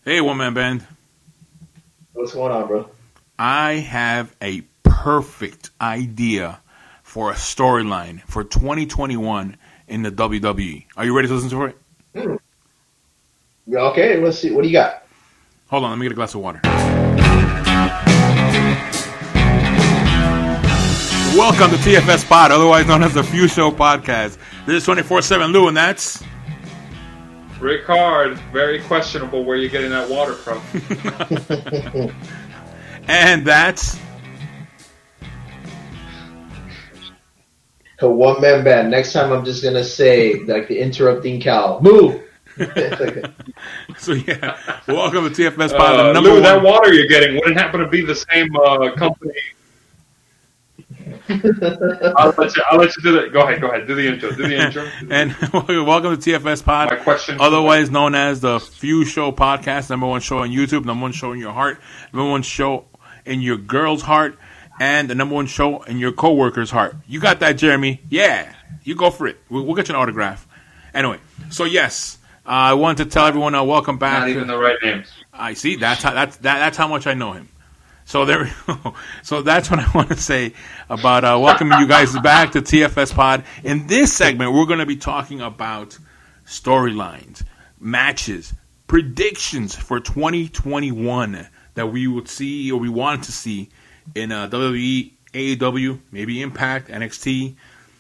Hey, One Man Band. What's going on, bro? I have a perfect idea for a storyline for 2021 in the WWE. Are you ready to listen to it? Yeah, okay, let's see. What do you got? Hold on, let me get a glass of water. Welcome to TFS Pod, otherwise known as the Few Show Podcast. This is 24/7 Lou, and that's Rick Hard. Very questionable where you're getting that water from. and that's A one-man band. Next time I'm just going to say, like the interrupting cow, move! so yeah. Welcome to TFS Pod, the number Lou, one. that water you're getting wouldn't happen to be the same company. I'll let you do that. Go ahead. Do the intro. And welcome to TFS Pod, My question, otherwise known as the Few Show Podcast, number one show on YouTube, number one show in your heart, number one show in your girl's heart, and the number one show in your coworker's heart. You got that, Jeremy? Yeah, you go for it. We'll get you an autograph. Anyway, so yes, I wanted to tell everyone welcome back. Not even the right names. I see. That's how much I know him. So there we go. So that's what I want to say about welcoming you guys back to TFS Pod. In this segment, we're going to be talking about storylines, matches, predictions for 2021 that we would see or we wanted to see in WWE, AEW, maybe Impact, NXT,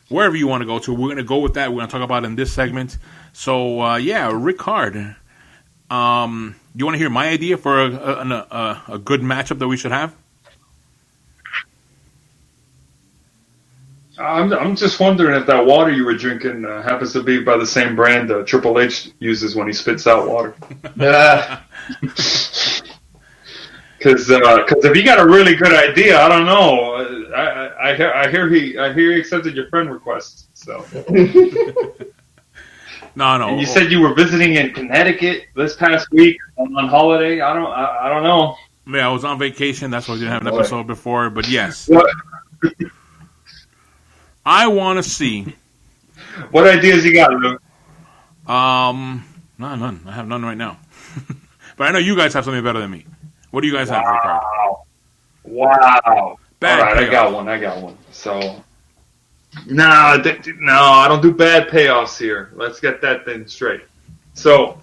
wherever you want to go to. We're going to go with that. We're going to talk about it in this segment. So, Rick Hard. You want to hear my idea for a good matchup that we should have? I'm just wondering if that water you were drinking happens to be by the same brand Triple H uses when he spits out water. Because if you got a really good idea, I don't know. I hear he accepted your friend request. So. No. And you said you were visiting in Connecticut this past week on holiday. I don't know. Yeah, I was on vacation. That's why we didn't have an episode before. But yes, What? I want to see. What ideas you got, Lou? None. I have none right now. But I know you guys have something better than me. What do you guys have, Rick? Wow. Bad All right, payoff. I got one. So, no, I don't do bad payoffs here. Let's get that thing straight. So,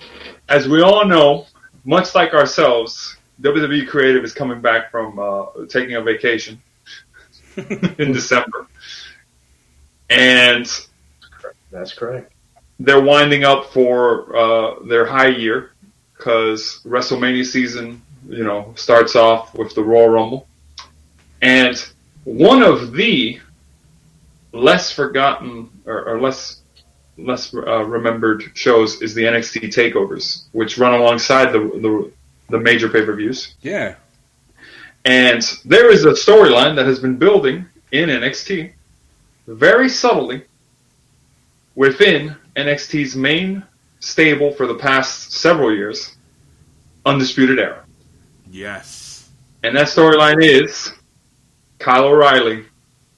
as we all know, much like ourselves, WWE Creative is coming back from taking a vacation in December. And That's correct. they're winding up for their high year because WrestleMania season, starts off with the Royal Rumble. And one of the less forgotten or less remembered shows is the NXT takeovers, which run alongside the major pay-per-views. Yeah. And there is a storyline that has been building in NXT very subtly within NXT's main stable for the past several years, Undisputed Era. Yes. And that storyline is Kyle O'Reilly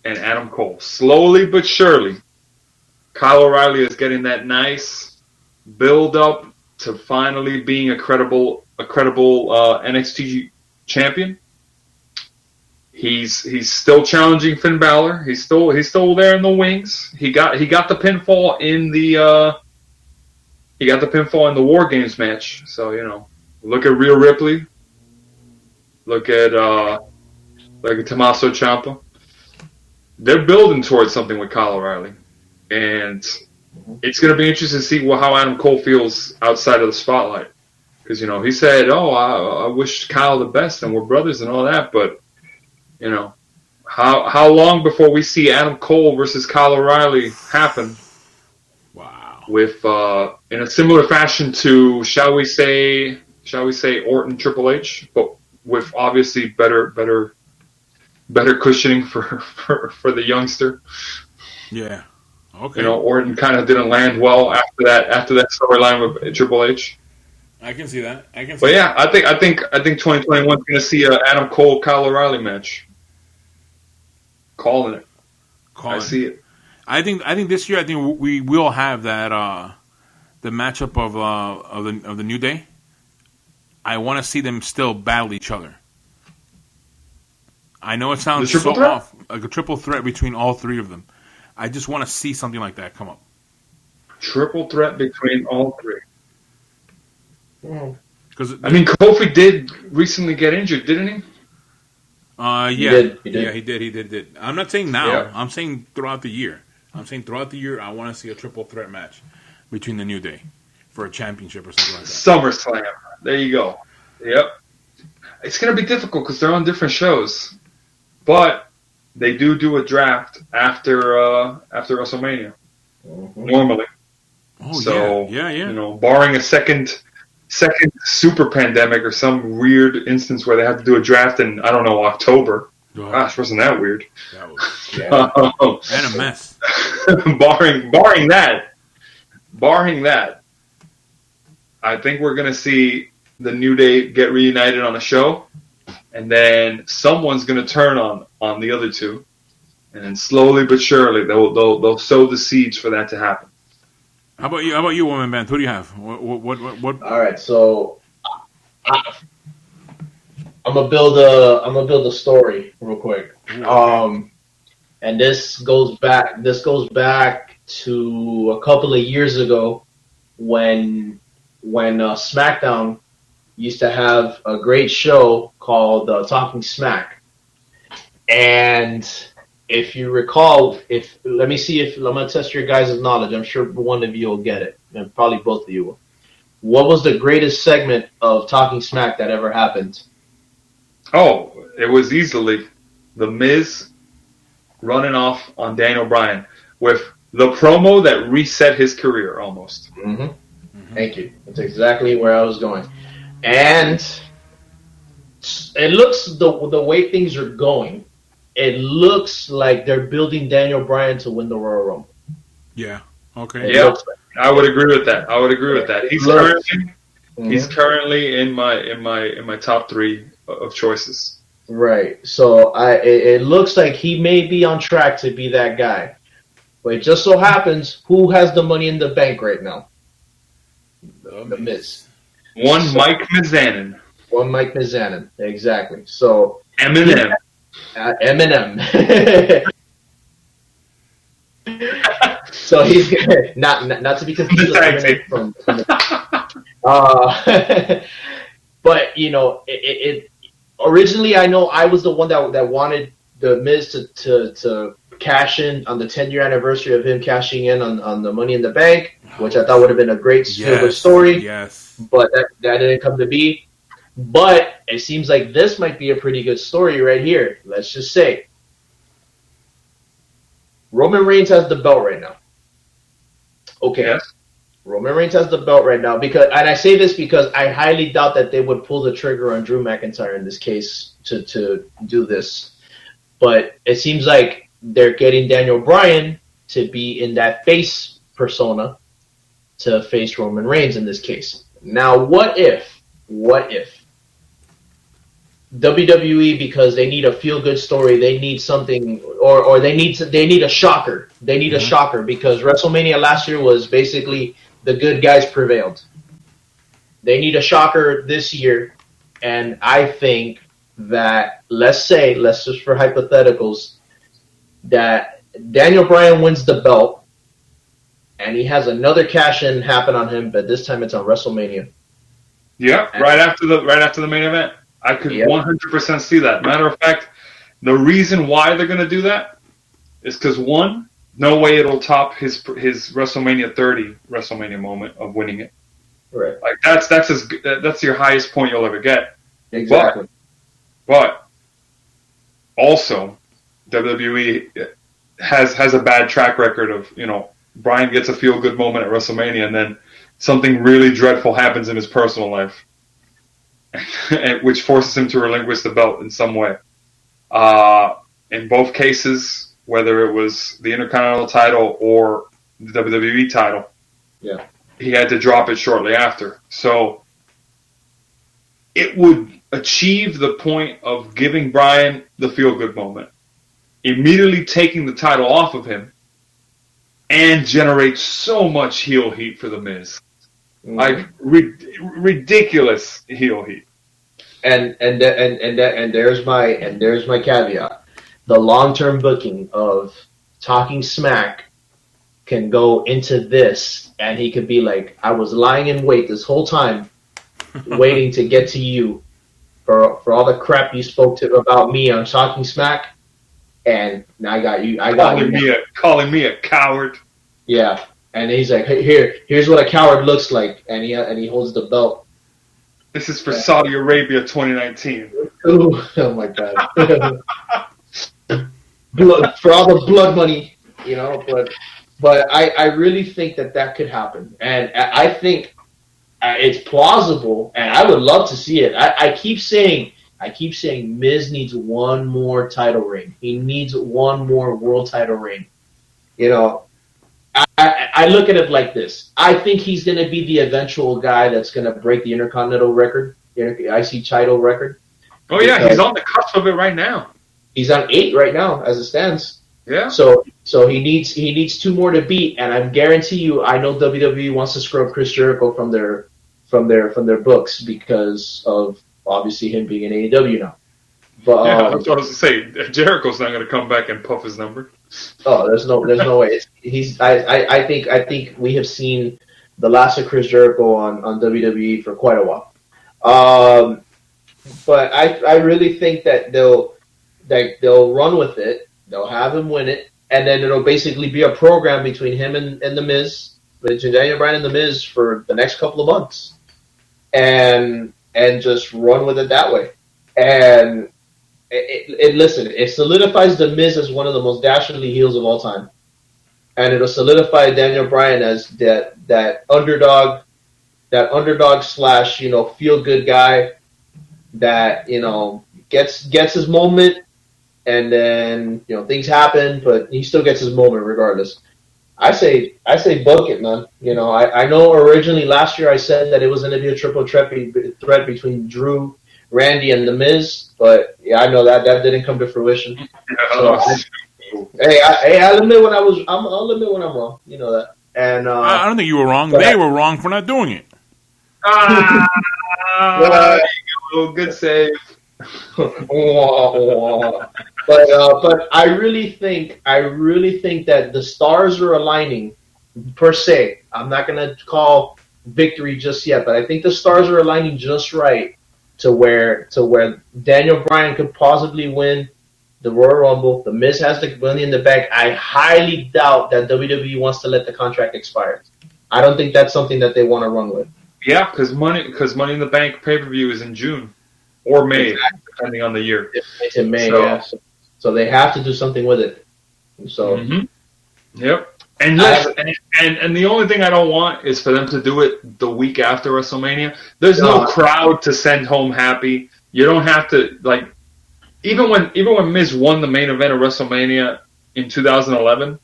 and Adam Cole. Slowly but surely, Kyle O'Reilly is getting that nice build up to finally being a credible NXT champion. He's still challenging Finn Balor. He's still there in the wings. He got the pinfall in the War Games match. So look at Rhea Ripley. Look at Tommaso Ciampa. They're building towards something with Kyle O'Reilly, and it's going to be interesting to see how Adam Cole feels outside of the spotlight. Because he said, "Oh, I wish Kyle the best, and we're brothers and all that." But how long before we see Adam Cole versus Kyle O'Reilly happen? Wow. With in a similar fashion to shall we say Orton Triple H, but with obviously better cushioning for the youngster. Yeah. Okay. Orton kind of didn't land well after that storyline with Triple H. I can see that. But yeah, I think 2021 is going to see an Adam Cole Kyle O'Reilly match. Calling it. I see it. I think this year we will have that the matchup of the New Day I want to see them still battle each other. I know it sounds The triple so threat? off, like a triple threat between all three of them. I just want to see something like that come up. Triple threat between all three. Because I mean, Kofi did recently get injured, didn't he? yeah, He did. yeah, he did. I'm not saying now. Yeah. I'm saying throughout the year. I'm saying throughout the year, I want to see a triple threat match between the New Day for a championship or something like that. SummerSlam. There you go. Yep. It's going to be difficult because they're on different shows, but they do a draft after WrestleMania normally. Oh So yeah. you know, barring a second super pandemic or some weird instance where they have to do a draft in I don't know October. Oh, Gosh, wasn't that weird? that was and a mess. barring that, I think we're gonna see the New Day get reunited on a show, and then someone's gonna turn on the other two, and then slowly but surely they'll sow the seeds for that to happen. How about you, Woman Band? Who do you have? What? All right, so I'm gonna build a story real quick. And this goes back to a couple of years ago when SmackDown used to have a great show called Talking Smack. And if you recall, I'm gonna test your guys' knowledge. I'm sure one of you will get it, and probably both of you will. What was the greatest segment of Talking Smack that ever happened? Oh, it was easily The Miz running off on Daniel Bryan with the promo that reset his career almost. Thank you. That's exactly where I was going. And it looks the way things are going. It looks like they're building Daniel Bryan to win the Royal Rumble. Yeah. Okay. Yeah, I would agree with that. He's currently in my top three of choices. Right. So it looks like he may be on track to be that guy. But it just so happens, who has the Money in the Bank right now? The Miz. One Mike Mizanin. One Mike Mizanin. Exactly. So Eminem. Eminem. So he's not to be confused with Eminem from but you know, it originally I know I was the one that wanted the Miz to cash in on the 10-year anniversary of him cashing in on the Money in the Bank, which I thought would have been a great feel-good story. Yes. But that didn't come to be. But it seems like this might be a pretty good story right here. Let's just say Roman Reigns has the belt right now. Okay. Yes. Roman Reigns has the belt right now and I say this because I highly doubt that they would pull the trigger on Drew McIntyre in this case to do this. But it seems like they're getting Daniel Bryan to be in that face persona to face Roman Reigns in this case. Now, what if WWE, because they need a feel-good story, they need something, or they need a shocker. They need a shocker because WrestleMania last year was basically the good guys prevailed. They need a shocker this year, and I think that let's just for hypotheticals, that Daniel Bryan wins the belt, and he has another cash-in happen on him, but this time it's on WrestleMania. Yeah, right after the main event. I could 100% see that. Matter of fact, the reason why they're going to do that is because, one, no way it'll top his WrestleMania 30 WrestleMania moment of winning it. Right. Like that's your highest point you'll ever get. Exactly. But also, WWE has a bad track record of, you know, Bryan gets a feel good moment at WrestleMania and then something really dreadful happens in his personal life, which forces him to relinquish the belt in some way. In both cases, whether it was the Intercontinental title or the WWE title, he had to drop it shortly after. So it would achieve the point of giving Bryan the feel-good moment, immediately taking the title off of him, and generate so much heel heat for The Miz. Like ridiculous heel heat. And there's my caveat. The long-term booking of Talking Smack can go into this, and he could be like, I was lying in wait this whole time, waiting to get to you for all the crap you spoke to about me on Talking Smack, and I got you. Calling me a coward. Yeah, and he's like, hey, here's what a coward looks like, and he holds the belt. This is for Saudi Arabia 2019. Ooh, oh my God. Blood, for all the blood money, but I really think that could happen, and I think it's plausible, and I would love to see it. I keep saying Miz needs one more title reign. He needs one more world title reign. I look at it like this. I think he's going to be the eventual guy that's going to break the Intercontinental record, IC title record. Oh yeah, he's on the cusp of it right now. He's on 8 right now, as it stands. Yeah. So he needs 2 more to beat, and I guarantee you, I know WWE wants to scrub Chris Jericho from their books because of obviously him being in AEW now. But yeah, I was going to say Jericho's not going to come back and puff his number. Oh, there's no way. I think we have seen the last of Chris Jericho on WWE for quite a while. But I really think that they'll run with it. They'll have him win it, and then it'll basically be a program between him and The Miz, between Daniel Bryan and The Miz for the next couple of months, and just run with it that way. And listen, it solidifies The Miz as one of the most dastardly heels of all time, and it'll solidify Daniel Bryan as that underdog slash feel good guy that gets his moment, and then things happen, but he still gets his moment regardless. I say book it, man. I know originally last year I said that it was going to be a triple threat between Drew, Randy, and The Miz, but yeah, I know that didn't come to fruition. So I'll admit when I'll admit when I'm wrong. You know that. And I don't think you were wrong. They were wrong for not doing it. There you go. Good save. But I really think that the stars are aligning per se. I'm not gonna call victory just yet, but I think the stars are aligning just right to where Daniel Bryan could possibly win the Royal Rumble. The Miz has the money in the bank. I highly doubt that WWE wants to let the contract expire. I don't think that's something that they want to run with. Yeah, because Money in the Bank pay-per-view is in June or May, exactly, depending on the year. It's in May, yeah. So they have to do something with it. So, Yep. And the only thing I don't want is for them to do it the week after WrestleMania. There's no crowd to send home happy. You don't have to even when Miz won the main event of WrestleMania in 2011,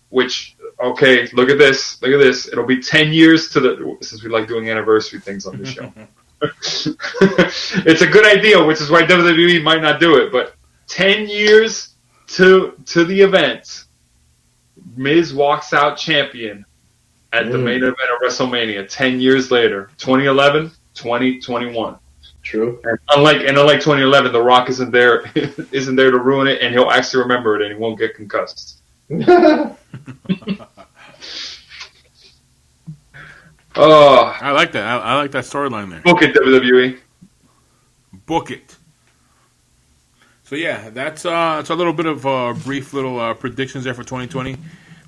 which look at this. It'll be 10 years since we like doing anniversary things on the show. It's a good idea, which is why WWE might not do it, but 10 years to the event, Miz walks out champion at the main event of WrestleMania 10 years later, 2011, 2021. True. And unlike 2011, The Rock isn't there to ruin it, and he'll actually remember it, and he won't get concussed. Oh, I like that. I like that storyline there. Book it, WWE. Book it. So yeah, that's it's a little bit of brief little predictions there for 2020.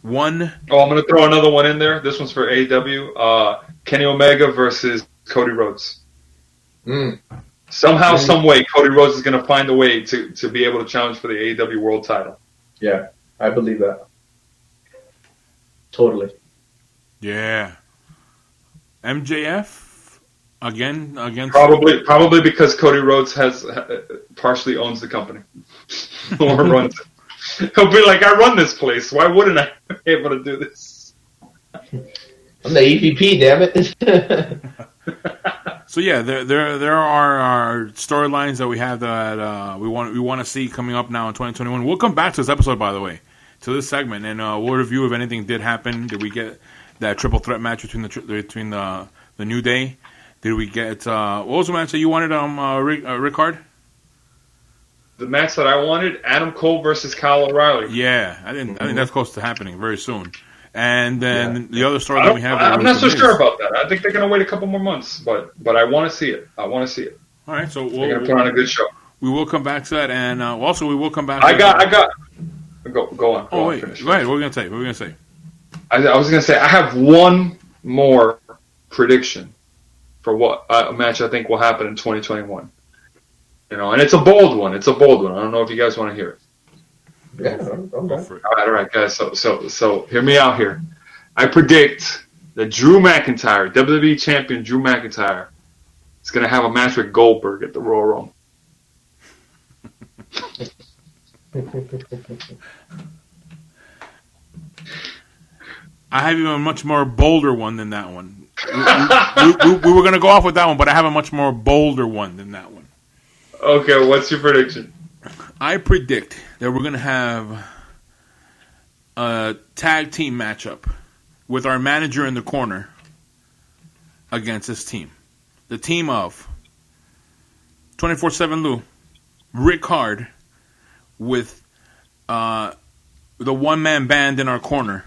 I'm going to throw another one in there. This one's for AEW. Kenny Omega versus Cody Rhodes. Somehow, some way, Cody Rhodes is going to find a way to be able to challenge for the AEW World Title. Yeah, I believe that. Totally. Yeah. MJF again against probably because Cody Rhodes has partially owns the company or runs it. He'll be like, I run this place. Why wouldn't I be able to do this? I'm the EVP, damn it. So yeah, there are storylines that we have that we want to see coming up now in 2021. We'll come back to this episode, by the way, to this segment, and we'll review if anything did happen. Did we get that triple threat match between the New Day? Did we get what was the match that you wanted? Rickard? The match that I wanted: Adam Cole versus Kyle O'Reilly. Yeah, I think that's close to happening very soon. And then the other story that we have. I'm not so sure about that. I think they're going to wait a couple more months, but I want to see it. I want to see it. All right, so they're going to put on a good show. We will come back to that, and also we will come back. I got. Go on. Go ahead. What were we going to say? I was going to say I have one more prediction for what a match I think will happen in 2021. And it's a bold one. I don't know if you guys want to hear it. Yeah, go for it. All right, guys. So hear me out here. I predict that Drew McIntyre, WWE Champion Drew McIntyre, is going to have a match with Goldberg at the Royal Rumble. I have even a much more bolder one than that one. We were going to go off with that one, but I have a much more bolder one than that one. Okay, what's your prediction? I predict that we're going to have a tag team matchup with our manager in the corner against this team. The team of 24/7 Lou, Rick Hard, with the one-man band in our corner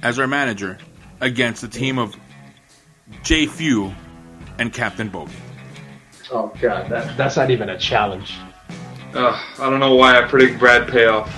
as our manager against the team of Jay Few and Captain Bogey. Oh, God, that's not even a challenge. I don't know why I predict Brad Payoff.